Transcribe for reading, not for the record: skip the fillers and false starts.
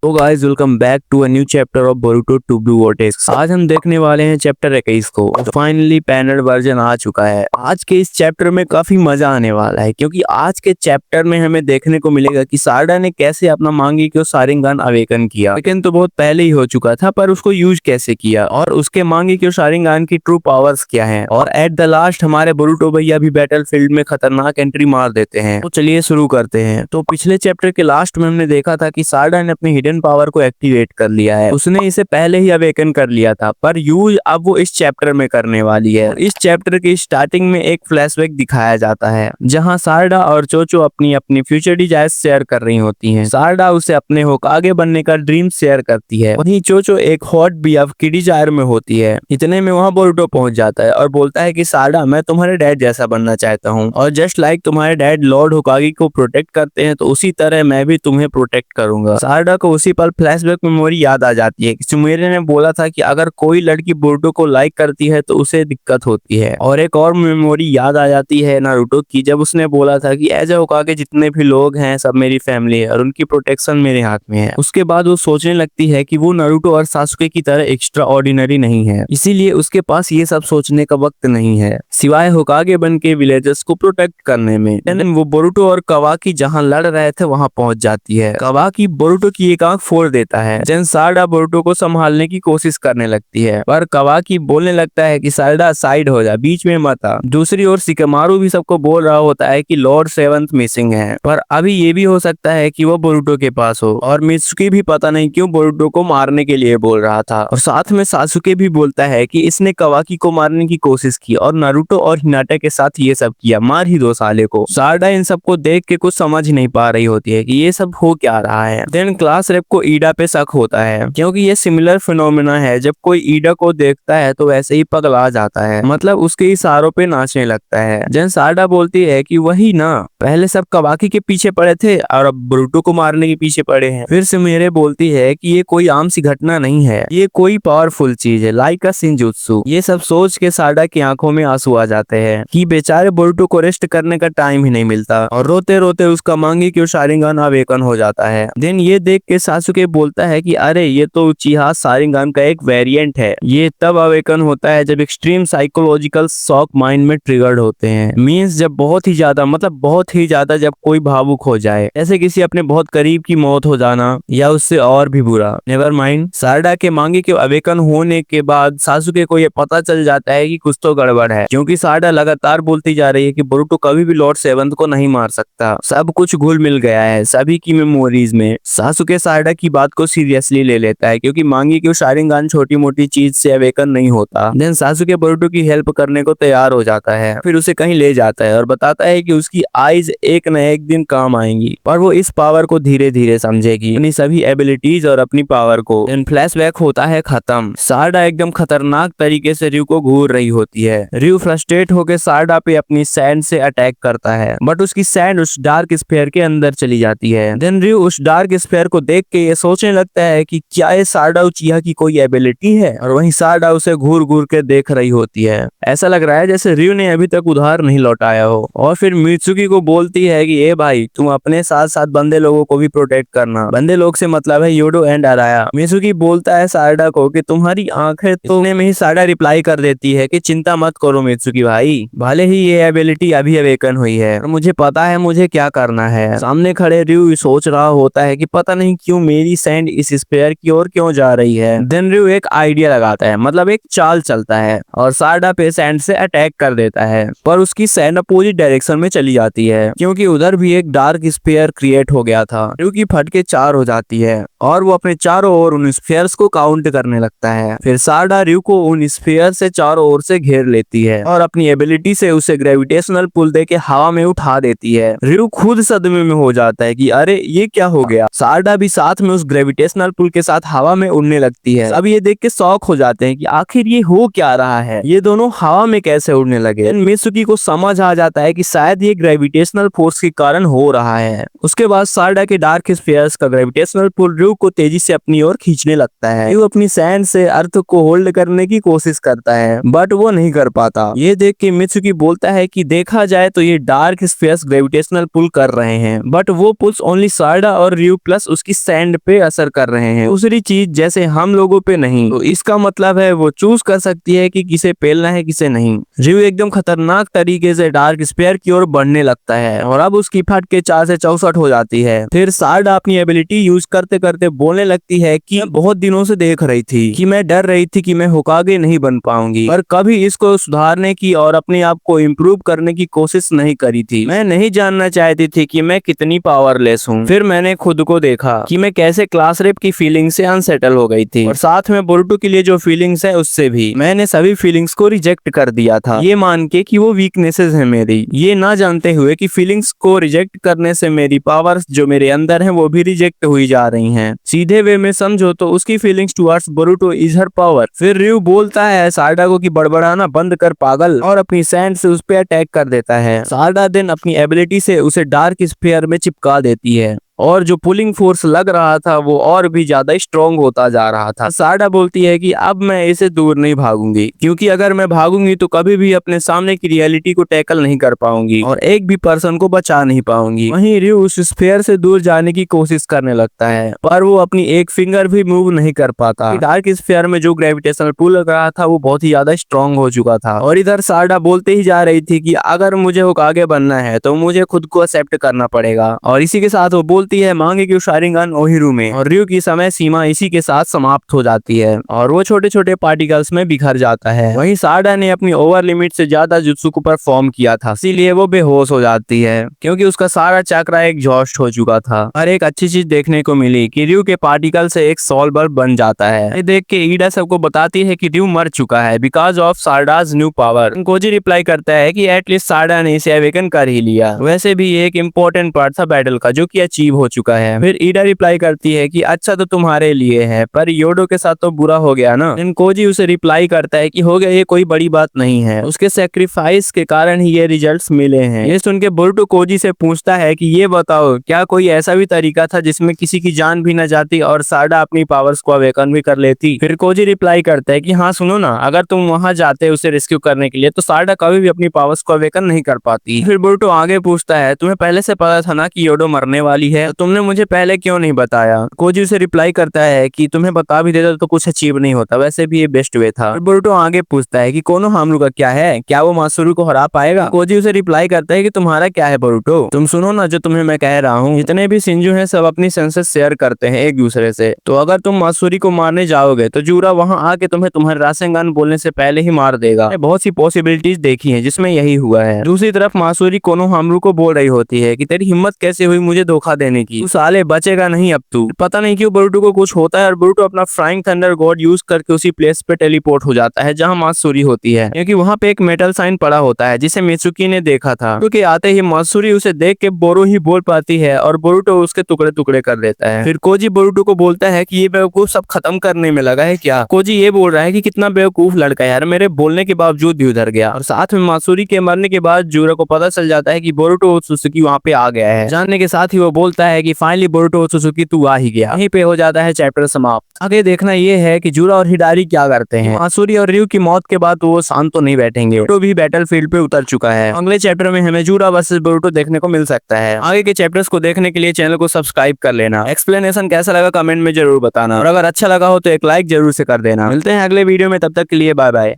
तो guys welcome back to a new chapter of Boruto two blue vortex. आज हम देखने वाले हैं चैप्टर 21 को। फाइनली पैनल वर्जन आ चुका है। आज के इस चैप्टर में काफी मजा आने वाला है क्योंकि आज के चैप्टर में हमें देखने को मिलेगा कि सारडा ने कैसे अपना मांगेक्यो शारिंगन अवेकन किया। लेकिन तो बहुत पहले ही हो चुका था, पर उसको यूज कैसे किया और उसके मांगेक्यो शारिंगन की ट्रू पावर्स क्या हैं। और एट द लास्ट हमारे बोरुतो भैया भी बैटल फील्ड में खतरनाक एंट्री मार देते हैं। तो चलिए शुरू करते हैं। तो पिछले चैप्टर के लास्ट में हमने देखा था कि सारडा ने अपनी हिडन पावर को एक्टिवेट कर लिया है। उसने इसे पहले ही अवेकन कर लिया था, पर यूज अब वो इस चैप्टर में करने वाली है। इस चैप्टर की स्टार्टिंग में एक फ्लैशबैक दिखाया जाता है जहां सारडा और चोचो अपनी अपनी फ्यूचर डिजायर्स शेयर कर रही होती हैं। सारडा उसे अपने होकागे बनने का ड्रीम शेयर करती है, वहीं चोचो एक हॉट बीएफ की डिजायर में होती है। इतने में वहां बोरुतो पहुंच जाता है और बोलता है कि सारडा, मैं तुम्हारे डैड जैसा बनना चाहता हूँ और जस्ट लाइक तुम्हारे डैड लॉर्ड होकागे को प्रोटेक्ट करते हैं तो उसी तरह मैं भी तुम्हें प्रोटेक्ट करूंगा। सारडा को उसी पल फ्लैशबैक मेमोरी याद आ जाती है कि सुमेरे ने बोला था कि अगर कोई लड़की बोरुतो को लाइक करती है तो उसे दिक्कत होती है। और एक और मेमोरी याद आ जाती है नारुतो की, जब उसने बोला था कि एज होकागे जितने भी लोग हैं सब मेरी फैमिली है और उनकी प्रोटेक्शन मेरे हाथ में है। उसके बाद वो सोचने लगती है कि वो नारुतो और सासुके की तरह एक्स्ट्रा ऑर्डिनरी नहीं है, इसीलिए उसके पास ये सब सोचने का वक्त नहीं है सिवाय होकागे बन के विलेजर्स को प्रोटेक्ट करने में। वो बोरुतो और कवाकी जहाँ लड़ रहे थे वहाँ पहुंच जाती है। कवाकी बोरुतो की एक आंख फोड़ देता है। जेन सारडा बोरुतो को संभालने की कोशिश करने लगती है, पर कवाकी बोलने लगता है कि सारडा साइड हो जा, बीच में मत आ। दूसरी ओर शिकमारू भी सबको बोल रहा होता है कि लॉर्ड सेवंथ मिसिंग है, पर अभी ये भी हो सकता है कि वो बोरुतो के पास हो। और मित्सुकी भी पता नहीं क्यों बोरुतो को मारने के लिए बोल रहा था। और साथ में सासुके भी बोलता है कि इसने कवाकी को मारने की कोशिश की और नारुतो और हिनाटा के साथ ये सब किया, मार ही दो साले को। सारडा इन सबको देख के कुछ समझ नहीं पा रही होती है कि ये सब हो क्या रहा है। देन क्लास रेप को ईडा पे शक होता है क्योंकि ये सिमिलर फिनोमेना है। जब कोई ईडा को देखता है तो वैसे ही पगला जाता है, मतलब उसके इशारों पे नाचने लगता है। जेन सारडा बोलती है कि वही ना, पहले सब कवाकी के पीछे पड़े थे और अब बोरुतो को मारने के पीछे पड़े हैं। फिर सुमेरे बोलती है कि ये कोई आम सी घटना नहीं है, ये कोई पावरफुल चीज है, लाइक अ शिनजुत्सु। ये सब सोच के सारडा की आंखों में आंसू आ जाते हैं कि बेचारे बोरुतो को रेस्ट करने का टाइम ही नहीं मिलता और रोते रोते उसका मांगेक्यो शारिंगन अवेकन हो जाता है। देन ये देख के सासुके बोलता है कि अरे ये तो उचिहा शारिंगन का एक वेरिएंट है। ये तब अवेकन होता है जब एक्सट्रीम साइकोलॉजिकल शॉक माइंड में ट्रिगर्ड होते हैं। मींस जब बहुत ही ज्यादा, मतलब बहुत ही ज्यादा जब कोई भावुक हो जाए, जैसे किसी अपने बहुत करीब की मौत हो जाना या उससे और भी बुरा। नेवर माइंड, सारडा के मांगेक्यो अवेकन होने के बाद सासुके को ये पता चल जाता है कि कुछ तो गड़बड़ है, क्योंकि सारडा लगातार बोलती जा रही है कि बोरुतो कभी भी लॉर्ड सेवंथ को नहीं मार सकता, सब कुछ घुल मिल गया है सभी की मेमोरीज में। सासुके सारडा की बात को सीरियसली ले लेता है क्योंकि मांगेक्यो शारिंगन छोटी मोटी चीज से अवेकन नहीं होता। देन सासुके बोरुतो की हेल्प करने को तैयार हो जाता है, फिर उसे कहीं ले जाता है और बताता है कि उसकी आईज एक न एक दिन काम आएंगी, पर वो इस पावर को धीरे धीरे समझेगी, अपनी सभी एबिलिटीज और अपनी पावर को। देन फ्लैशबैक होता है खत्म। सारडा एकदम खतरनाक तरीके से रयू को घूर रही होती है। रयू फ्रस्ट्रेट होकर सारडा पे अपनी सैंड से अटैक करता है, बट उसकी सैंड उस डार्क स्फीयर के अंदर चली जाती है। देन रयू उस डार्क स्फीयर को देख के ये सोचने लगता है कि क्या ये सारडा उचिहा की कोई एबिलिटी है, और वहीं सारडा उसे घूर घूर के देख रही होती है। ऐसा लग रहा है जैसे रयू ने अभी तक उधार नहीं लौटाया हो। और फिर मित्सुकी को बोलती है कि ए भाई, तुम अपने साथ साथ बंदे लोगों को भी प्रोटेक्ट करना। बंदे लोग से मतलब है योडो एंड अराया। मित्सुकी बोलता है सारडा को कि तुम्हारी आंखें तो में ही सारडा रिप्लाई कर देती है कि चिंता मत करो मित्सुकी भाई, भले ही ये एबिलिटी अभी अवेकन हुई है और मुझे पता है मुझे क्या करना है। सामने खड़े रयू सोच रहा होता है कि पता नहीं क्यों मेरी सैंड इस स्पेयर की ओर क्यों जा रही है। देन रयू एक आइडिया लगाता है, मतलब एक चाल चलता है और सारडा पे सैंड से अटैक कर देता है, पर उसकी सैंड अपोजिट डायरेक्शन में चली जाती है क्योंकि उधर भी एक डार्क स्पेयर क्रिएट हो गया था। रयू की फटके 4 हो जाती है और वो अपने चारों ओर उन स्फीयर्स को काउंट करने लगता है। फिर सारडा रयू को उन स्फीयर से चारों ओर से घेर लेती है और अपनी एबिलिटी से उसे ग्रेविटेशनल पुल देके हवा में उठा देती है। रयू खुद सदमे में हो जाता है कि अरे ये क्या हो गया। सारडा भी साथ में उस ग्रेविटेशनल पुल के साथ हवा में उड़ने लगती है। अब ये देख के शॉक हो जाते हैं कि आखिर ये हो क्या रहा है, ये दोनों हवा में कैसे उड़ने लगे। मित्सुकी को समझ आ जाता है कि शायद ये ग्रेविटेशनल फोर्स के कारण हो रहा है। उसके बाद सारडा के डार्क स्फीयर्स का ग्रेविटेशनल पुल रयू को तेजी से अपनी ओर खींचने लगता है। रयू अपनी सैंड से अर्थ को होल्ड करने की कोशिश करता है, बट वो नहीं कर पाता। ये देख के मित्सुकी बोलता है कि देखा जाए तो ये डार्क स्फीयर्स ग्रेविटेशनल पुल कर रहे हैं, बट वो पुल्स ओनली सारडा और रयू प्लस उसकी सैंड पे असर कर रहे हैं, दूसरी चीज जैसे हम लोगों पे नहीं। तो इसका मतलब है वो चूज कर सकती है कि किसे पेलना है किसे नहीं। रिव एकदम खतरनाक तरीके से डार्क स्पेयर की ओर बढ़ने लगता है और अब उसकी फट के 4 से 64 हो जाती है। फिर सारडा अपनी एबिलिटी यूज करते करते बोलने लगती है कि बहुत दिनों से देख रही थी कि मैं डर रही थी कि मैं होकागे नहीं बन पाऊंगी, पर कभी इसको सुधारने की और अपने आप को इम्प्रूव करने की कोशिश नहीं करी थी। मैं नहीं जानना चाहती थी कि मैं कितनी पावरलेस हूँ। फिर मैंने खुद को देखा कि मैं कैसे क्लास रेप की फीलिंग से अनसेटल हो गई थी और साथ में बोरुटो के लिए जो फीलिंग्स है उससे भी। मैंने सभी फीलिंग्स को रिजेक्ट कर दिया था, ये मान के कि वो वीकनेसेस है मेरी, ये ना जानते हुए कि फीलिंग्स को रिजेक्ट करने से मेरी पावर्स जो मेरे अंदर है वो भी रिजेक्ट हुई जा रही हैं। सीधे वे में समझो तो उसकी feelings towards Boruto is her power. फिर रिव बोलता है सारडा को कि बड़बड़ाना बंद कर पागल, और अपनी सैंड से उस पर अटैक कर देता है। सारडा देन अपनी एबिलिटी से उसे डार्क स्फीयर में चिपका देती है और जो पुलिंग फोर्स लग रहा था वो और भी ज्यादा स्ट्रॉन्ग होता जा रहा था। सारडा बोलती है कि अब मैं इसे दूर नहीं भागूंगी, क्योंकि अगर मैं भागूंगी तो कभी भी अपने सामने की रियलिटी को टैकल नहीं कर पाऊंगी और एक भी पर्सन को बचा नहीं पाऊंगी। वहीं रिव उस स्फीयर से दूर जाने की कोशिश करने लगता है, पर वो अपनी एक फिंगर भी मूव नहीं कर पाता। डार्क स्फीयर में जो ग्रेविटेशनल पुल लग रहा था वो बहुत ही ज्यादा स्ट्रॉन्ग हो चुका था। और इधर सारडा बोलते ही जा रही थी कि अगर मुझे होकागे बनना है तो मुझे खुद को एक्सेप्ट करना पड़ेगा, और इसी के साथ वो बोलती है मांगे की शारिंगन ओहिरू में, और रिव की समय सीमा इसी के साथ समाप्त हो जाती है और वो छोटे छोटे पार्टिकल्स में बिखर जाता है। वहीं सारडा ने अपनी ओवर लिमिट से ज्यादा जुत्सु को परफॉर्म किया था, इसीलिए वो बेहोश हो जाती है क्योंकि उसका सारा चक्रा एग्जॉस्ट हो चुका था। और एक अच्छी चीज देखने को मिली कि रिव के पार्टिकल से एक सॉल बल्ब बन जाता है। ये देख के ईडा सबको बताती है कि रिव मर चुका है बिकॉज ऑफ सारडाज न्यू पावर। कोजी रिप्लाई करता है कि एटलीस्ट सारडा ने इसे अवेकन कर ही लिया, वैसे भी ये एक इम्पोर्टेंट पार्ट था बैटल का जो कि अचीव हो चुका है। फिर ईडा रिप्लाई करती है कि अच्छा तो तुम्हारे लिए है, पर योडो के साथ तो बुरा हो गया ना। कोजी उसे रिप्लाई करता है कि हो गया, ये कोई बड़ी बात नहीं है, उसके सेक्रीफाइस के कारण ही ये रिजल्ट्स मिले हैं। ये सुन के बोरुटो कोजी से पूछता है कि ये बताओ क्या कोई ऐसा भी तरीका था जिसमें किसी की जान भी न जाती और सारडा अपनी पावर्स को अवेकन भी कर लेती। फिर कोजी रिप्लाई करता है कि हाँ सुनो ना, अगर तुम वहां जाते उसे रेस्क्यू करने के लिए तो सारडा कभी भी अपनी पावर्स को अवेकन नहीं कर पाती। फिर बोरुटो आगे पूछता है तुम्हें पहले से पता था ना कि योडो मरने वाली है, तो तुमने मुझे पहले क्यों नहीं बताया। कोजी उसे रिप्लाई करता है कि तुम्हें बता भी देता तो कुछ अचीव नहीं होता, वैसे भी ये बेस्ट वे था। बोरुटो आगे पूछता है कि कोनो हामरू का क्या है, क्या वो मात्सुरू को हरा पाएगा। कोजी उसे रिप्लाई करता है कि तुम्हारा क्या है बोरुटो, तुम सुनो ना जो तुम्हें मैं कह रहा हूँ, जितने भी शिंजू हैं सब अपनी सेंसेस शेयर करते हैं एक दूसरे से, तो अगर तुम मात्सुरी को मारने जाओगे तो जूरा वहां आके तुम्हें तुम्हारे रासेंगान बोलने से पहले ही मार देगा। बहुत सी पॉसिबिलिटीज देखी है जिसमें यही हुआ है। दूसरी तरफ मात्सुरी कोनो हामरू को बोल रही होती है कि तेरी हिम्मत कैसे हुई मुझे धोखा देने की, तू साले बचेगा नहीं अब तू। पता नहीं क्यों बोरुटो को कुछ होता है और बोरुटो अपना फ्लाइंग थंडर गॉड यूज करके उसी प्लेस पे टेलीपोर्ट हो जाता है जहां मात्सुरी होती है, क्योंकि वहां पे एक मेटल साइन पड़ा होता है जिसे मित्सुकी ने देखा था। क्योंकि आते ही मात्सुरी उसे देख के बोरो ही बोल पाती है और बोरुटो उसके टुकड़े टुकड़े कर देता है। फिर कोजी बोरुटो को बोलता है कि ये बेवकूफ सब खत्म करने में लगा है क्या। कोजी ये बोल रहा है कि कितना बेवकूफ लड़का है यार, मेरे बोलने के बावजूद भी उधर गया। और साथ में मात्सुरी के मरने के बाद जूरा को पता चल जाता है कि बोरुटो ओत्सुकी वहां पे आ गया है। जानने के साथ ही वो बोलता है कि फाइनली बोरुटो ओत्सुकी तू आ ही गया। यहीं पे हो जाता है चैप्टर समाप्त। आगे देखना ये है कि जूरा और हिडारी क्या करते हैं। मात्सुरी और रिव की मौत के बाद वो शांत तो नहीं बैठेंगे, तो भी बैटल फील्ड पे उतर चुका है। अगले चैप्टर में हमें जूरा वर्सेस बोरुटो देखने को मिल सकता है। आगे के चैप्टर्स को देखने के लिए चैनल को सब्सक्राइब कर लेना। एक्सप्लेनेशन कैसा लगा कमेंट में जरूर बताना, और अगर अच्छा लगा हो तो एक लाइक जरूर से कर देना। मिलते हैं अगले वीडियो में, तब तक के लिए बाय बाय।